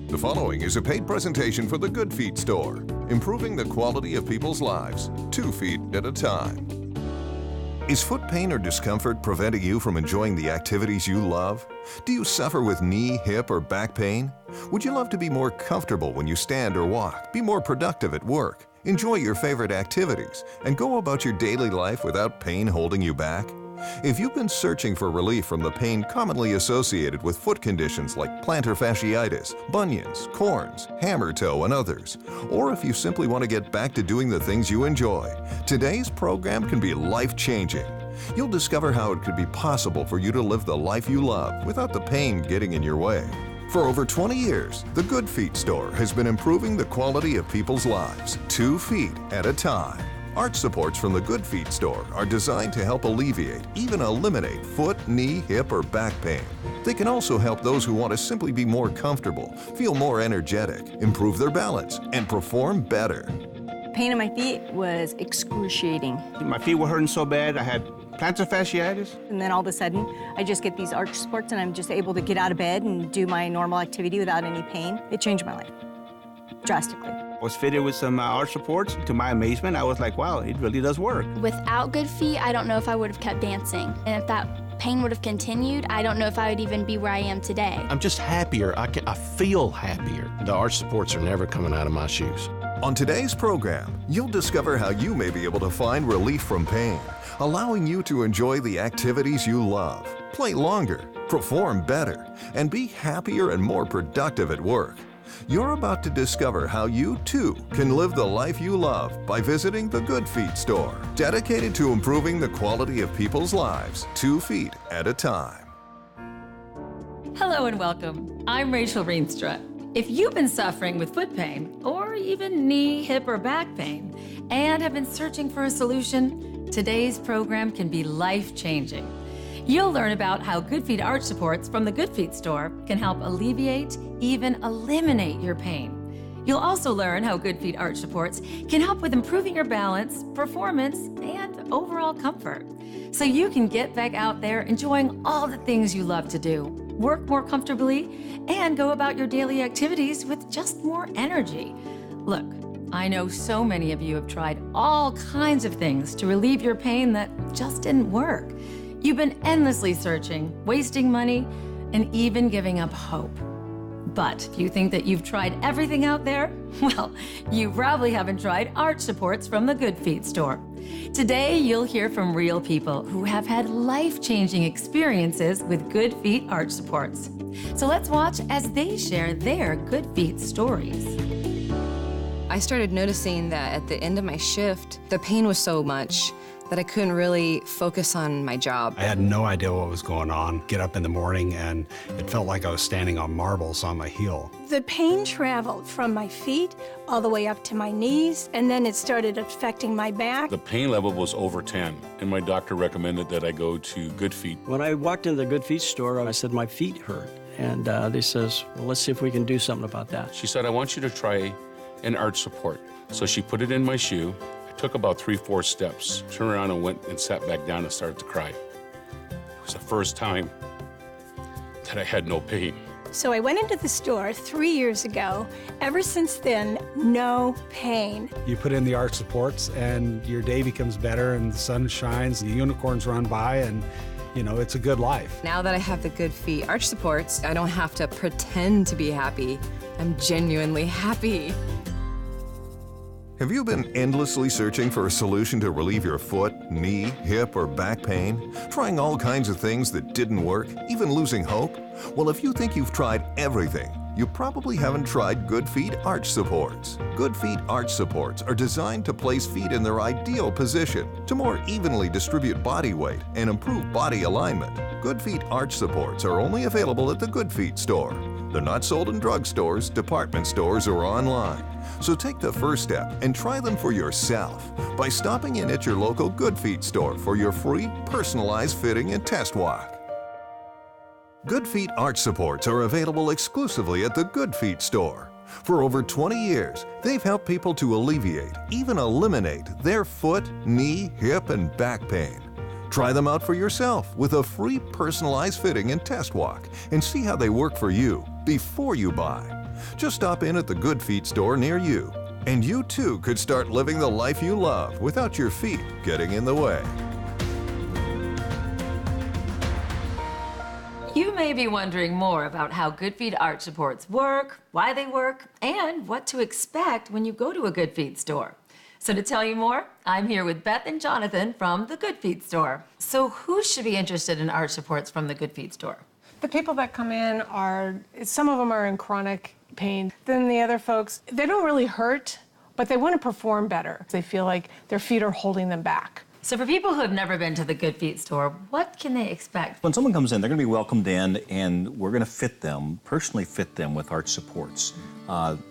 The following is a paid presentation for the Good Feet store, improving the quality of people's lives, 2 feet at a time. Is foot pain or discomfort preventing you from enjoying the activities you love? Do you suffer with knee, hip, or back pain? Would you love to be more comfortable when you stand or walk, be more productive at work, enjoy your favorite activities, and go about your daily life without pain holding you back? If you've been searching for relief from the pain commonly associated with foot conditions like plantar fasciitis, bunions, corns, hammer toe, and others, or if you simply want to get back to doing the things you enjoy, today's program can be life-changing. You'll discover how it could be possible for you to live the life you love without the pain getting in your way. For over 20 years, the Good Feet store has been improving the quality of people's lives, 2 feet at a time. Arch supports from the Good Feet store are designed to help alleviate, even eliminate foot, knee, hip, or back pain. They can also help those who want to simply be more comfortable, feel more energetic, improve their balance, and perform better. Pain in my feet was excruciating. My feet were hurting so bad, I had plantar fasciitis. And then all of a sudden, I just get these arch supports and I'm just able to get out of bed and do my normal activity without any pain. It changed my life drastically. I was fitted with some arch supports. To my amazement, I was like, wow, it really does work. Without Good Feet, I don't know if I would have kept dancing. And if that pain would have continued, I don't know if I would even be where I am today. I'm just happier. I feel happier. The arch supports are never coming out of my shoes. On today's program, you'll discover how you may be able to find relief from pain, allowing you to enjoy the activities you love, play longer, perform better, and be happier and more productive at work. You're about to discover how you, too, can live the life you love by visiting the Good Feet store, dedicated to improving the quality of people's lives, 2 feet at a time. Hello and welcome. I'm Rachel Reenstra. If you've been suffering with foot pain, or even knee, hip, or back pain, and have been searching for a solution, today's program can be life-changing. You'll learn about how Good Feet arch supports from the Good Feet store can help alleviate, even eliminate your pain. You'll also learn how Good Feet arch supports can help with improving your balance, performance, and overall comfort, so you can get back out there enjoying all the things you love to do, work more comfortably, and go about your daily activities with just more energy. Look, I know so many of you have tried all kinds of things to relieve your pain that just didn't work. You've been endlessly searching, wasting money, and even giving up hope. But if you think that you've tried everything out there, well, you probably haven't tried arch supports from the Good Feet store. Today, you'll hear from real people who have had life-changing experiences with Good Feet arch supports. So let's watch as they share their Good Feet stories. I started noticing that at the end of my shift, the pain was so much that I couldn't really focus on my job. I had no idea what was going on. Get up in the morning and it felt like I was standing on marbles on my heel. The pain traveled from my feet all the way up to my knees, and then it started affecting my back. The pain level was over 10, and my doctor recommended that I go to Good Feet. When I walked into the Good Feet store, I said my feet hurt. And they says, well, let's see if we can do something about that. She said, I want you to try an arch support. So she put it in my shoe. Took about 3-4 steps, turned around and went and sat back down and started to cry. It was the first time that I had no pain. So I went into the store 3 years ago. Ever since then, no pain. You put in the arch supports and your day becomes better and the sun shines, the unicorns run by, and you know, it's a good life. Now that I have the Good Feet arch supports, I don't have to pretend to be happy. I'm genuinely happy. Have you been endlessly searching for a solution to relieve your foot, knee, hip, or back pain? Trying all kinds of things that didn't work, even losing hope? Well, if you think you've tried everything, you probably haven't tried Good Feet arch supports. Good Feet arch supports are designed to place feet in their ideal position, to more evenly distribute body weight and improve body alignment. Good Feet arch supports are only available at the Good Feet store. They're not sold in drugstores, department stores, or online. So take the first step and try them for yourself by stopping in at your local Good Feet store for your free, personalized fitting and test walk. Good Feet arch supports are available exclusively at the Good Feet store. For over 20 years, they've helped people to alleviate, even eliminate, their foot, knee, hip, and back pain. Try them out for yourself with a free personalized fitting and test walk and see how they work for you before you buy. Just stop in at the Good Feet store near you, and you too could start living the life you love without your feet getting in the way. You may be wondering more about how Good Feet arch supports work, why they work, and what to expect when you go to a Good Feet store. So to tell you more, I'm here with Beth and Jonathan from the Good Feet store. So who should be interested in arch supports from the Good Feet store? The people that come in some of them are in chronic pain. Then the other folks, they don't really hurt, but they want to perform better. They feel like their feet are holding them back. So for people who have never been to the Good Feet store, what can they expect? When someone comes in, they're going to be welcomed in, and we're going to personally fit them with arch supports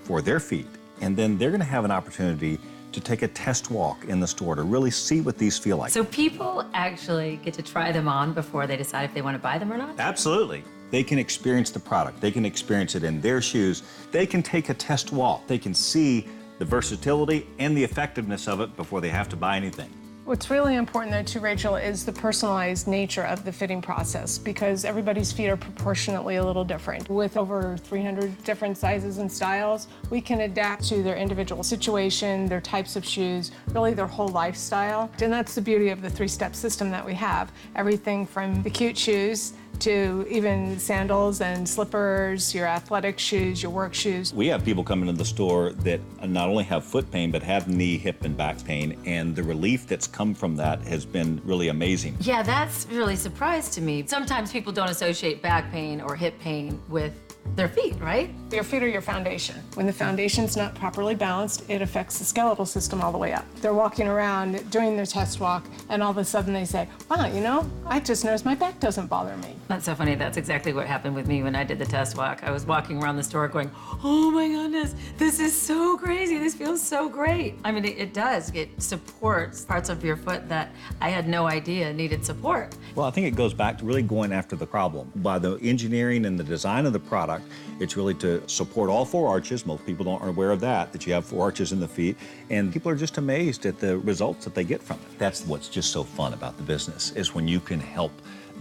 for their feet. And then they're going to have an opportunity to take a test walk in the store to really see what these feel like. So people actually get to try them on before they decide if they want to buy them or not? Absolutely. They can experience the product. They can experience it in their shoes. They can take a test walk. They can see the versatility and the effectiveness of it before they have to buy anything. What's really important though too, Rachel, is the personalized nature of the fitting process, because everybody's feet are proportionately a little different. With over 300 different sizes and styles, we can adapt to their individual situation, their types of shoes, really their whole lifestyle. And that's the beauty of the three-step system that we have. Everything from the cute shoes to even sandals and slippers, your athletic shoes, your work shoes. We have people come into the store that not only have foot pain, but have knee, hip, and back pain, and the relief that's come from that has been really amazing. Yeah, that's really a surprise to me. Sometimes people don't associate back pain or hip pain with their feet, right? Your feet are your foundation. When the foundation's not properly balanced, it affects the skeletal system all the way up. They're walking around doing their test walk, and all of a sudden they say, wow, you know, I just noticed my back doesn't bother me. That's so funny. That's exactly what happened with me when I did the test walk. I was walking around the store going, oh my goodness, this is so crazy. This feels so great. I mean, it does. It supports parts of your foot that I had no idea needed support. Well, I think it goes back to really going after the problem. By the engineering and the design of the product, it's really to support all four arches. Most people aren't aware of that you have four arches in the feet, and people are just amazed at the results that they get from it. That's what's just so fun about the business, is when you can help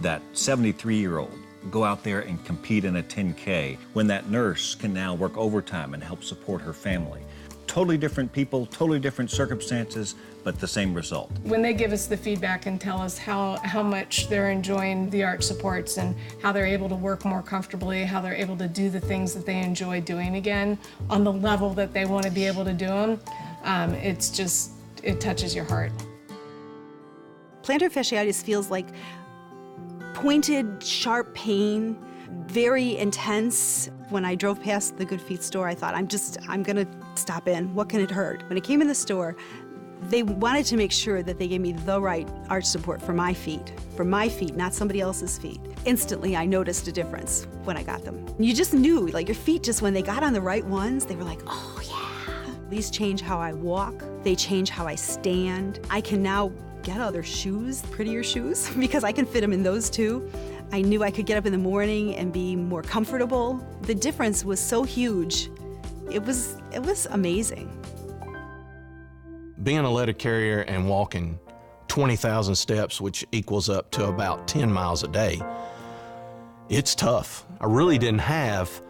that 73-year-old go out there and compete in a 10K, when that nurse can now work overtime and help support her family. Totally different people, totally different circumstances, but the same result. When they give us the feedback and tell us how much they're enjoying the arch supports and how they're able to work more comfortably, how they're able to do the things that they enjoy doing again on the level that they want to be able to do them, it touches your heart. Plantar fasciitis feels like pointed, sharp pain, very intense. When I drove past the Good Feet store, I thought, I'm gonna stop in. What can it hurt? When I came in the store, they wanted to make sure that they gave me the right arch support for my feet, not somebody else's feet. Instantly, I noticed a difference when I got them. You just knew, like your feet just, when they got on the right ones, they were like, oh yeah. These change how I walk. They change how I stand. I can now get other shoes, prettier shoes, because I can fit them in those too. I knew I could get up in the morning and be more comfortable. The difference was so huge. It was amazing. Being a letter carrier and walking 20,000 steps, which equals up to about 10 miles a day, it's tough. I really didn't have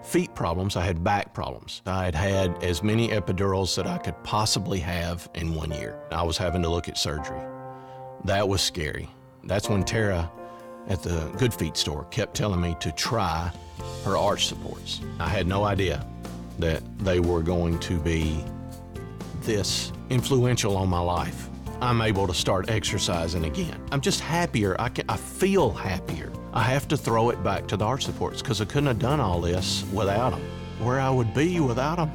feet problems, I had back problems. I had had as many epidurals that I could possibly have in 1 year. I was having to look at surgery. That was scary. That's when Tara at the Good Feet store kept telling me to try her arch supports. I had no idea that they were going to be this influential on my life. I'm able to start exercising again. I'm just happier. I feel happier. I have to throw it back to the arch supports because I couldn't have done all this without them. Where I would be without them,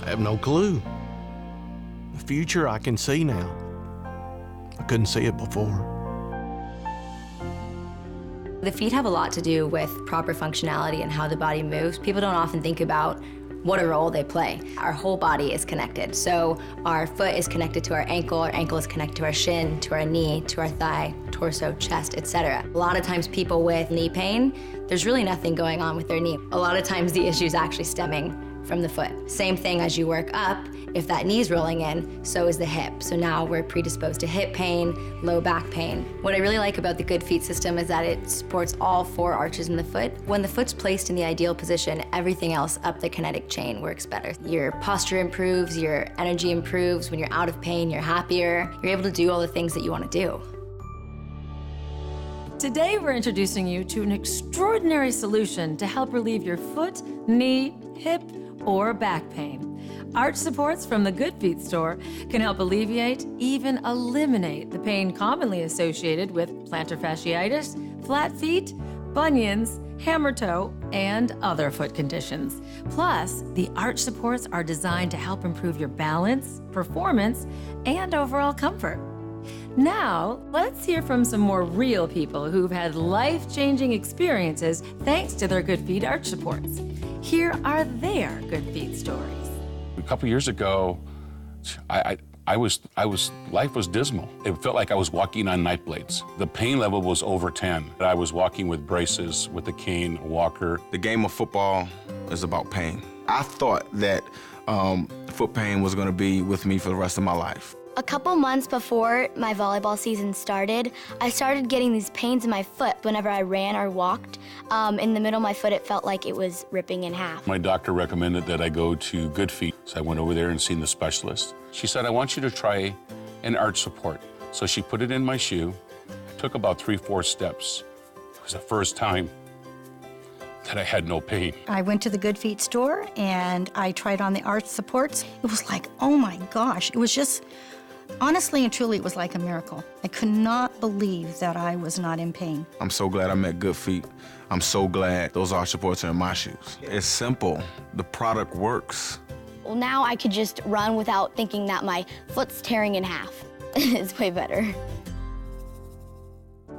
I have no clue. The future I can see now. I couldn't see it before. The feet have a lot to do with proper functionality and how the body moves. People don't often think about what a role they play. Our whole body is connected. So our foot is connected to our ankle is connected to our shin, to our knee, to our thigh, torso, chest, etc. A lot of times people with knee pain, there's really nothing going on with their knee. A lot of times the issue is actually stemming from the foot. Same thing as you work up, if that knee's rolling in, so is the hip. So now we're predisposed to hip pain, low back pain. What I really like about the Good Feet system is that it supports all 4 arches in the foot. When the foot's placed in the ideal position, everything else up the kinetic chain works better. Your posture improves, your energy improves. When you're out of pain, you're happier. You're able to do all the things that you want to do. Today, we're introducing you to an extraordinary solution to help relieve your foot, knee, hip, or back pain. Arch supports from the Good Feet store can help alleviate, even eliminate the pain commonly associated with plantar fasciitis, flat feet, bunions, hammer toe, and other foot conditions. Plus, the arch supports are designed to help improve your balance, performance, and overall comfort. Now, let's hear from some more real people who've had life-changing experiences thanks to their Good Feet arch supports. Here are their Good Feet stories. A couple years ago, life was dismal. It felt like I was walking on knife blades. The pain level was over 10. I was walking with braces, with a cane, a walker. The game of football is about pain. I thought that foot pain was gonna be with me for the rest of my life. A couple months before my volleyball season started, I started getting these pains in my foot whenever I ran or walked. In the middle of my foot, it felt like it was ripping in half. My doctor recommended that I go to Good Feet, so I went over there and seen the specialist. She said, I want you to try an arch support. So she put it in my shoe. I took about 3-4 steps. It was the first time that I had no pain. I went to the Good Feet store and I tried on the arch supports. It was like, oh my gosh, it was just, honestly and truly, it was like a miracle. I could not believe that I was not in pain. I'm so glad I'm at Good Feet. I'm so glad those arch supports are in my shoes. It's simple. The product works. Well, now I could just run without thinking that my foot's tearing in half. It's way better.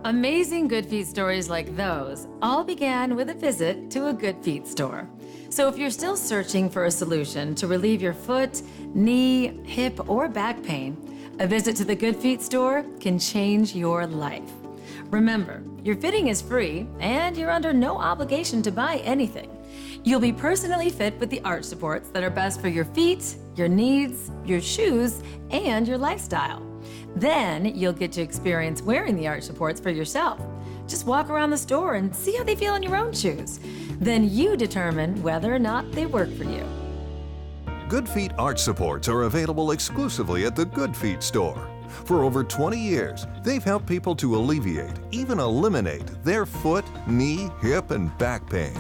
Amazing Good Feet stories like those all began with a visit to a Good Feet store. So if you're still searching for a solution to relieve your foot, knee, hip, or back pain, a visit to the Good Feet store can change your life. Remember, your fitting is free and you're under no obligation to buy anything. You'll be personally fit with the arch supports that are best for your feet, your needs, your shoes, and your lifestyle. Then you'll get to experience wearing the arch supports for yourself. Just walk around the store and see how they feel in your own shoes. Then you determine whether or not they work for you. Good Feet arch supports are available exclusively at the Good Feet store. For over 20 years, they've helped people to alleviate, even eliminate, their foot, knee, hip, and back pain.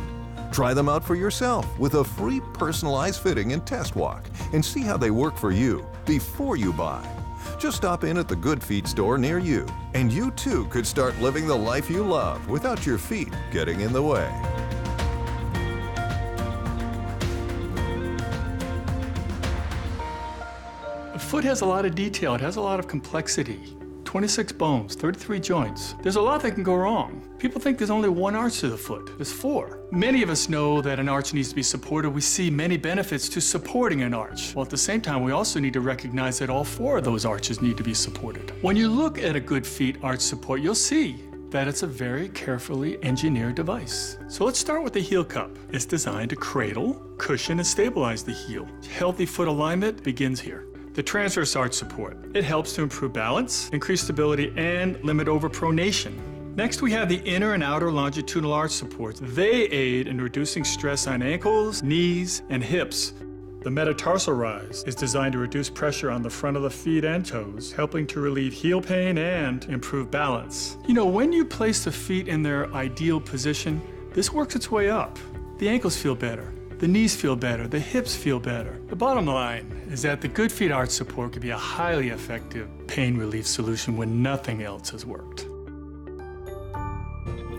Try them out for yourself with a free personalized fitting and test walk and see how they work for you before you buy. Just stop in at the Good Feet store near you, and you too could start living the life you love without your feet getting in the way. A foot has a lot of detail, it has a lot of complexity. 26 bones, 33 joints. There's a lot that can go wrong. People think there's only one arch to the foot. There's 4. Many of us know that an arch needs to be supported. We see many benefits to supporting an arch. Well, at the same time, we also need to recognize that all 4 of those arches need to be supported. When you look at a Good Feet arch support, you'll see that it's a very carefully engineered device. So let's start with the heel cup. It's designed to cradle, cushion, and stabilize the heel. Healthy foot alignment begins here. The transverse arch support. It helps to improve balance, increase stability, and limit overpronation. Next, we have the inner and outer longitudinal arch supports. They aid in reducing stress on ankles, knees, and hips. The metatarsal rise is designed to reduce pressure on the front of the feet and toes, helping to relieve heel pain and improve balance. You know, when you place the feet in their ideal position, this works its way up. The ankles feel better. The knees feel better, the hips feel better. The bottom line is that the Good Feet arch support could be a highly effective pain relief solution when nothing else has worked.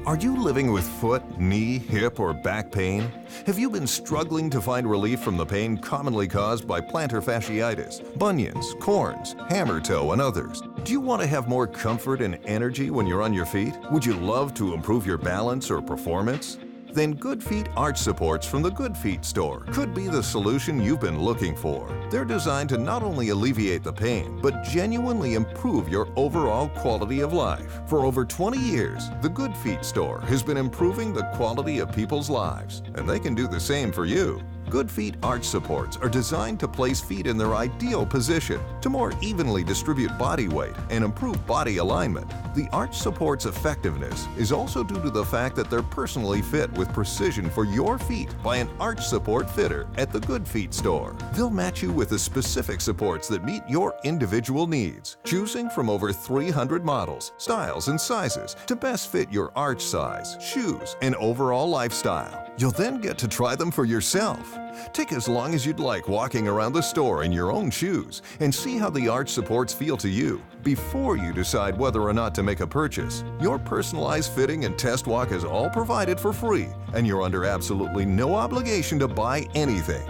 Are you living with foot, knee, hip, or back pain? Have you been struggling to find relief from the pain commonly caused by plantar fasciitis, bunions, corns, hammer toe, and others? Do you want to have more comfort and energy when you're on your feet? Would you love to improve your balance or performance? Then Good Feet arch supports from the Good Feet store could be the solution you've been looking for. They're designed to not only alleviate the pain, but genuinely improve your overall quality of life. For over 20 years, the Good Feet store has been improving the quality of people's lives, and they can do the same for you. Good Feet arch supports are designed to place feet in their ideal position to more evenly distribute body weight and improve body alignment. The arch support's effectiveness is also due to the fact that they're personally fit with precision for your feet by an arch support fitter at the Good Feet store. They'll match you with the specific supports that meet your individual needs, choosing from over 300 models, styles, and sizes to best fit your arch size, shoes, and overall lifestyle. You'll then get to try them for yourself. Take as long as you'd like walking around the store in your own shoes and see how the arch supports feel to you before you decide whether or not to make a purchase. Your personalized fitting and test walk is all provided for free, and you're under absolutely no obligation to buy anything.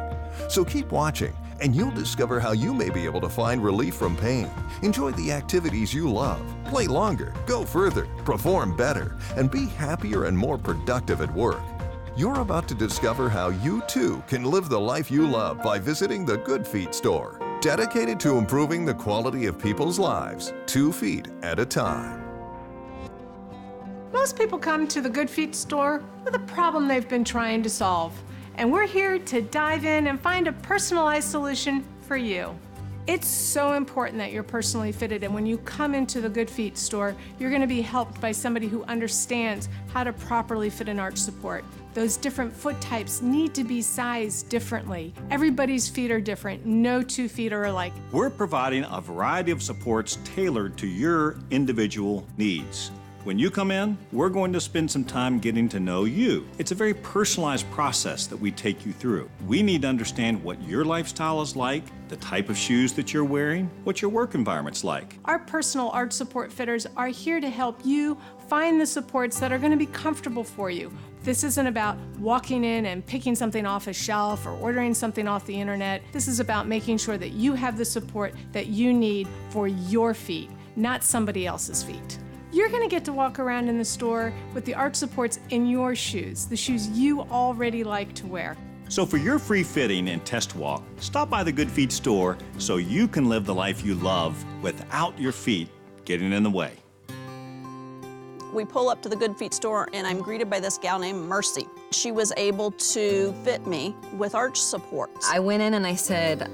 So keep watching, and you'll discover how you may be able to find relief from pain, enjoy the activities you love, play longer, go further, perform better, and be happier and more productive at work. You're about to discover how you too can live the life you love by visiting the Good Feet store, dedicated to improving the quality of people's lives, 2 feet at a time. Most people come to the Good Feet store with a problem they've been trying to solve, and we're here to dive in and find a personalized solution for you. It's so important that you're personally fitted, and when you come into the Good Feet store, you're going to be helped by somebody who understands how to properly fit an arch support. Those different foot types need to be sized differently. Everybody's feet are different. No 2 feet are alike. We're providing a variety of supports tailored to your individual needs. When you come in, we're going to spend some time getting to know you. It's a very personalized process that we take you through. We need to understand what your lifestyle is like, the type of shoes that you're wearing, what your work environment's like. Our personal arch support fitters are here to help you find the supports that are going to be comfortable for you. This isn't about walking in and picking something off a shelf or ordering something off the internet. This is about making sure that you have the support that you need for your feet, not somebody else's feet. You're going to get to walk around in the store with the arch supports in your shoes, the shoes you already like to wear. So for your free fitting and test walk, stop by the Good Feet store so you can live the life you love without your feet getting in the way. We pull up to the Good Feet store and I'm greeted by this gal named Mercy. She was able to fit me with arch supports. I went in and I said,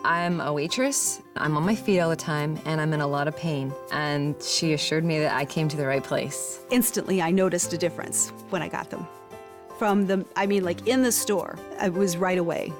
I'm a waitress, I'm on my feet all the time, and I'm in a lot of pain. And she assured me that I came to the right place. Instantly, I noticed a difference when I got them. In the store, it was right away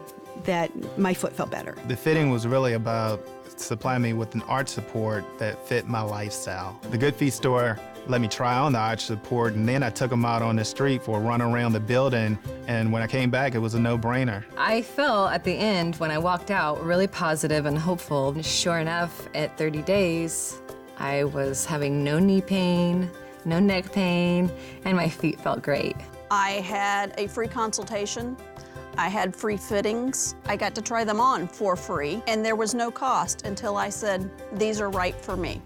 that my foot felt better. The fitting was really about supplying me with an arch support that fit my lifestyle. The Good Feet store let me try on the arch support, and then I took them out on the street for a run around the building, and when I came back, it was a no-brainer. I felt at the end, when I walked out, really positive and hopeful. Sure enough, at 30 days, I was having no knee pain, no neck pain, and my feet felt great. I had a free consultation. I had free fittings. I got to try them on for free, and there was no cost until I said, these are right for me.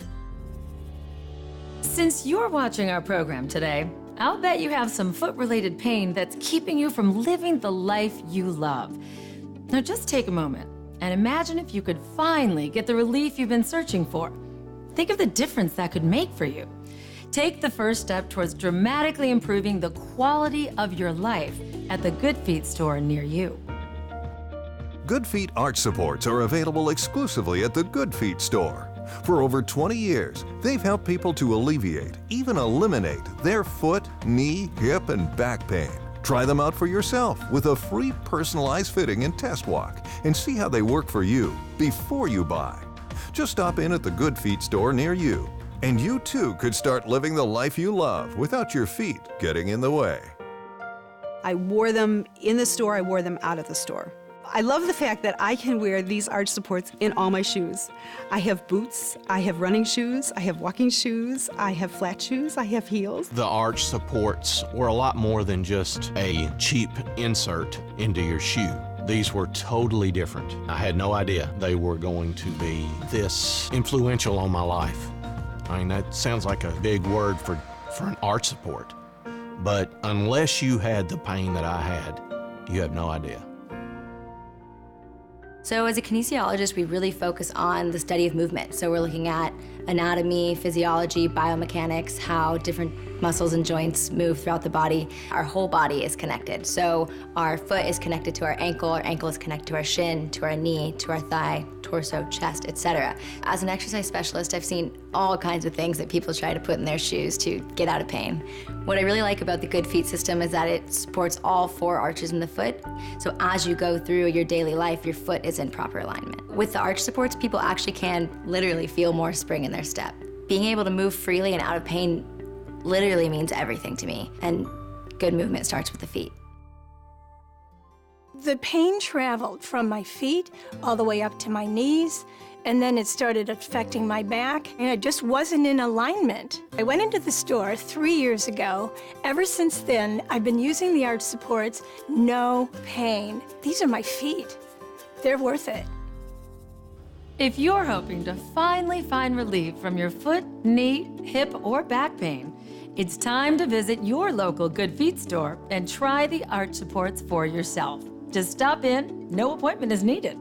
Since you're watching our program today, I'll bet you have some foot-related pain that's keeping you from living the life you love. Now just take a moment and imagine if you could finally get the relief you've been searching for. Think of the difference that could make for you. Take the first step towards dramatically improving the quality of your life at the Good Feet store near you. Good Feet arch supports are available exclusively at the Good Feet store. For over 20 years, they've helped people to alleviate, even eliminate, their foot, knee, hip, and back pain. Try them out for yourself with a free personalized fitting and test walk and see how they work for you before you buy. Just stop in at the Good Feet store near you, and you too could start living the life you love without your feet getting in the way. I wore them in the store, I wore them out of the store. I love the fact that I can wear these arch supports in all my shoes. I have boots, I have running shoes, I have walking shoes, I have flat shoes, I have heels. The arch supports were a lot more than just a cheap insert into your shoe. These were totally different. I had no idea they were going to be this influential on my life. I mean, that sounds like a big word for an arch support. But unless you had the pain that I had, you have no idea. So as a kinesiologist, we really focus on the study of movement. So we're looking at anatomy, physiology, biomechanics, how different muscles and joints move throughout the body. Our whole body is connected. So our foot is connected to our ankle is connected to our shin, to our knee, to our thigh, torso, chest, etc. As an exercise specialist, I've seen all kinds of things that people try to put in their shoes to get out of pain. What I really like about the Good Feet system is that it supports all 4 arches in the foot. So as you go through your daily life, your foot is in proper alignment. With the arch supports, people actually can literally feel more spring in their step. Being able to move freely and out of pain literally means everything to me, and good movement starts with the feet. The pain traveled from my feet all the way up to my knees, and then it started affecting my back, and I just wasn't in alignment. I went into the store 3 years ago. Ever since then, I've been using the arch supports, no pain. These are my feet. They're worth it. If you're hoping to finally find relief from your foot, knee, hip, or back pain, it's time to visit your local Good Feet store and try the arch supports for yourself. Just stop in, no appointment is needed.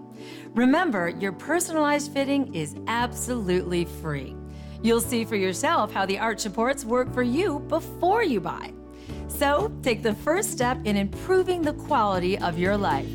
Remember, your personalized fitting is absolutely free. You'll see for yourself how the arch supports work for you before you buy. So take the first step in improving the quality of your life.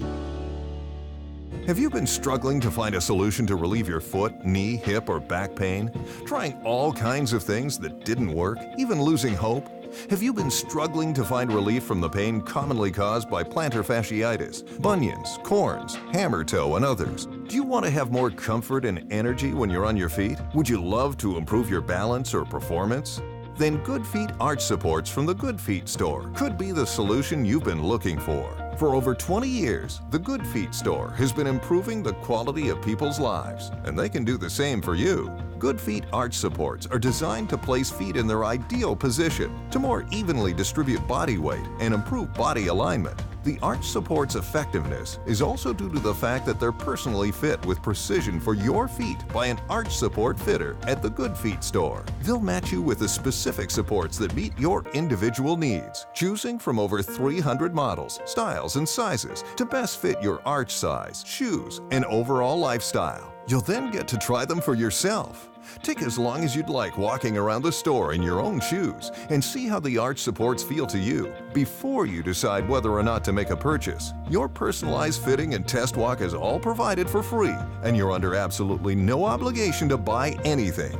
Have you been struggling to find a solution to relieve your foot, knee, hip, or back pain? Trying all kinds of things that didn't work, even losing hope? Have you been struggling to find relief from the pain commonly caused by plantar fasciitis, bunions, corns, hammer toe, and others? Do you want to have more comfort and energy when you're on your feet? Would you love to improve your balance or performance? Then Good Feet Arch Supports from the Good Feet store could be the solution you've been looking for. For over 20 years, the Good Feet store has been improving the quality of people's lives, and they can do the same for you. Good Feet Arch Supports are designed to place feet in their ideal position to more evenly distribute body weight and improve body alignment. The arch support's effectiveness is also due to the fact that they're personally fit with precision for your feet by an arch support fitter at the Good Feet store. They'll match you with the specific supports that meet your individual needs, choosing from over 300 models, styles, and sizes to best fit your arch size, shoes, and overall lifestyle. You'll then get to try them for yourself. Take as long as you'd like walking around the store in your own shoes and see how the arch supports feel to you before you decide whether or not to make a purchase. Your personalized fitting and test walk is all provided for free, and you're under absolutely no obligation to buy anything.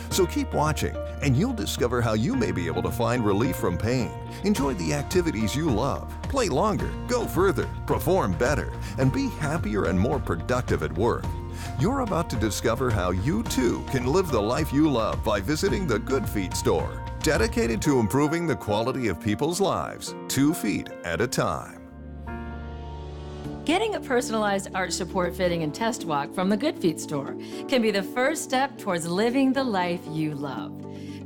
So keep watching, and you'll discover how you may be able to find relief from pain, enjoy the activities you love, play longer, go further, perform better, and be happier and more productive at work. You're about to discover how you too can live the life you love by visiting the Good Feet store, dedicated to improving the quality of people's lives, 2 feet at a time. Getting a personalized arch support fitting and test walk from the Good Feet store can be the first step towards living the life you love.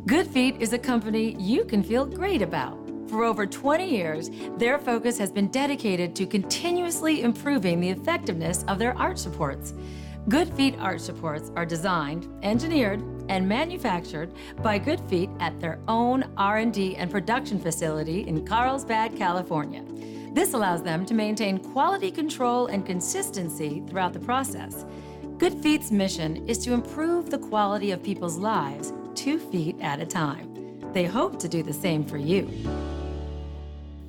Good Feet is a company you can feel great about. For over 20 years, their focus has been dedicated to continuously improving the effectiveness of their arch supports. Good Feet arch supports are designed, engineered, and manufactured by Good Feet at their own R&D and production facility in Carlsbad, California. This allows them to maintain quality control and consistency throughout the process. Good Feet's mission is to improve the quality of people's lives 2 feet at a time. They hope to do the same for you.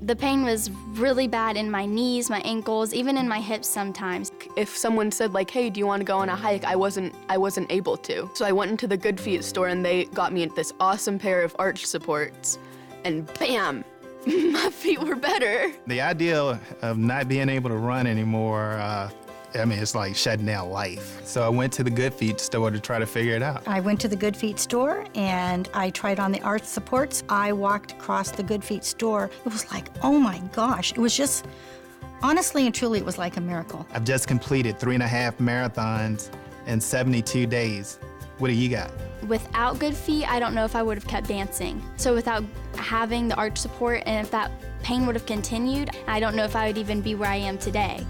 The pain was really bad in my knees, my ankles, even in my hips sometimes. If someone said like, hey, do you want to go on a hike? I wasn't able to. So I went into the Good Feet store and they got me this awesome pair of arch supports. And bam, my feet were better. The idea of not being able to run anymore, it's like shutting down life. So I went to the Good Feet store to try to figure it out. I went to the Good Feet store and I tried on the arch supports. I walked across the Good Feet store. It was like, oh my gosh, it was just, honestly and truly, it was like a miracle. I've just completed 3.5 marathons in 72 days. What do you got? Without Good Feet, I don't know if I would have kept dancing. So without having the arch support, and if that pain would have continued, I don't know if I would even be where I am today.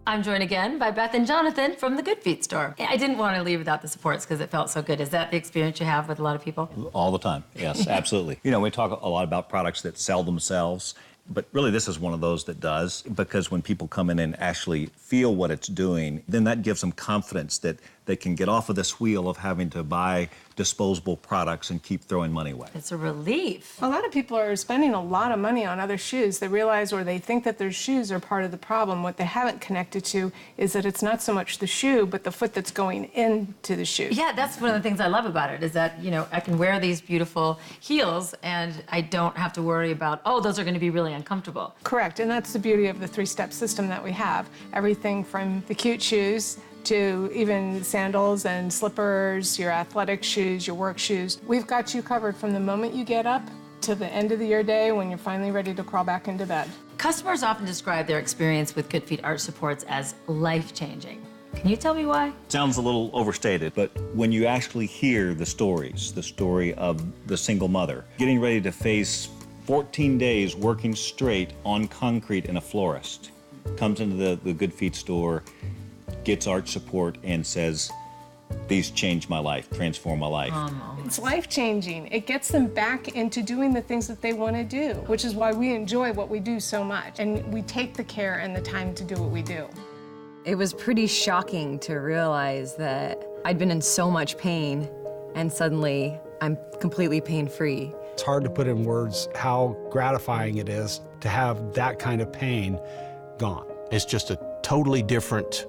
I'm joined again by Beth and Jonathan from the Good Feet store. I didn't want to leave without the supports because it felt so good. Is that the experience you have with a lot of people? All the time, yes, absolutely. You know, we talk a lot about products that sell themselves, but really this is one of those that does, because when people come in and actually feel what it's doing, then that gives them confidence that they can get off of this wheel of having to buy disposable products and keep throwing money away. It's a relief. A lot of people are spending a lot of money on other shoes. They realize, or they think that their shoes are part of the problem. What they haven't connected to is that it's not so much the shoe, but the foot that's going into the shoe. Yeah, that's one of the things I love about it, is that, you know, I can wear these beautiful heels and I don't have to worry about, oh, those are going to be really uncomfortable. Correct, and that's the beauty of the three-step system that we have. Everything from the cute shoes to even sandals and slippers, your athletic shoes, your work shoes. We've got you covered from the moment you get up to the end of your day when you're finally ready to crawl back into bed. Customers often describe their experience with Good Feet arch supports as life-changing. Can you tell me why? Sounds a little overstated, but when you actually hear the stories, the story of the single mother getting ready to face 14 days working straight on concrete in a florist, comes into the Good Feet store, gets arch support and says, these changed my life, transformed my life. It's life-changing. It gets them back into doing the things that they want to do, which is why we enjoy what we do so much. And we take the care and the time to do what we do. It was pretty shocking to realize that I'd been in so much pain and suddenly I'm completely pain-free. It's hard to put in words how gratifying it is to have that kind of pain gone. It's just a totally different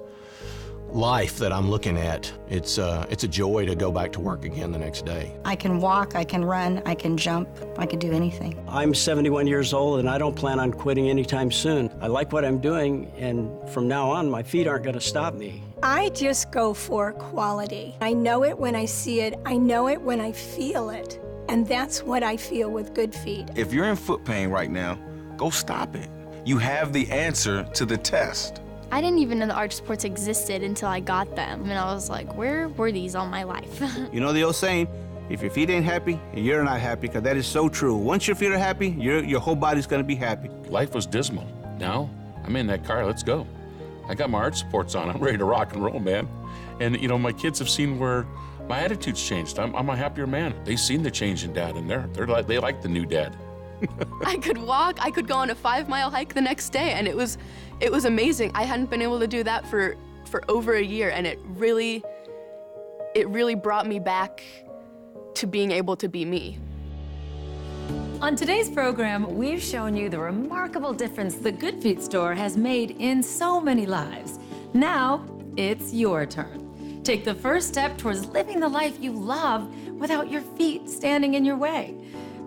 life that I'm looking at. It's a joy to go back to work again the next day. I can walk, I can run, I can jump, I can do anything. I'm 71 years old and I don't plan on quitting anytime soon. I like what I'm doing, and from now on, my feet aren't going to stop me. I just go for quality. I know it when I see it. I know it when I feel it. And that's what I feel with Good Feet. If you're in foot pain right now, go stop it. You have the answer to the test. I didn't even know the arch supports existed until I got them. And I was like, where were these all my life? You know the old saying, if your feet ain't happy, you're not happy, because that is so true. Once your feet are happy, your whole body's gonna be happy. Life was dismal. Now, I'm in that car, let's go. I got my arch supports on, I'm ready to rock and roll, man. And you know, my kids have seen where my attitude's changed. I'm a happier man. They've seen the change in Dad, and they like the new Dad. I could walk, I could go on a 5-mile hike the next day, and it was amazing. I hadn't been able to do that for over a year, and it really brought me back to being able to be me. On today's program, we've shown you the remarkable difference the Good Feet store has made in so many lives. Now, it's your turn. Take the first step towards living the life you love without your feet standing in your way.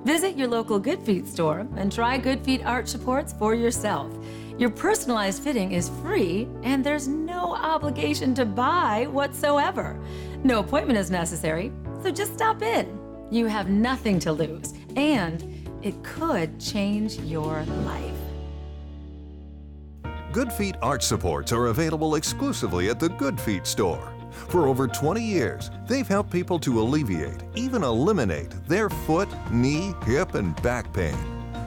Visit your local Good Feet store and try Good Feet arch supports for yourself. Your personalized fitting is free, and there's no obligation to buy whatsoever. No appointment is necessary, so just stop in. You have nothing to lose, and it could change your life. Good Feet arch supports are available exclusively at the Good Feet store. For over 20 years, they've helped people to alleviate, even eliminate, their foot, knee, hip, and back pain.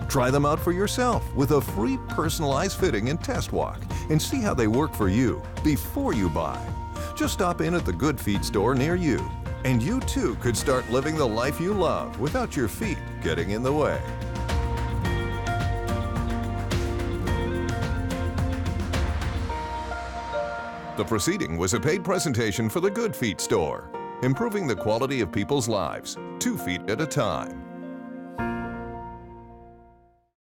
Try them out for yourself with a free personalized fitting and test walk, and see how they work for you before you buy. Just stop in at the Good Feet store near you, and you too could start living the life you love without your feet getting in the way. The proceeding was a paid presentation for the Good Feet store, improving the quality of people's lives, 2 feet at a time.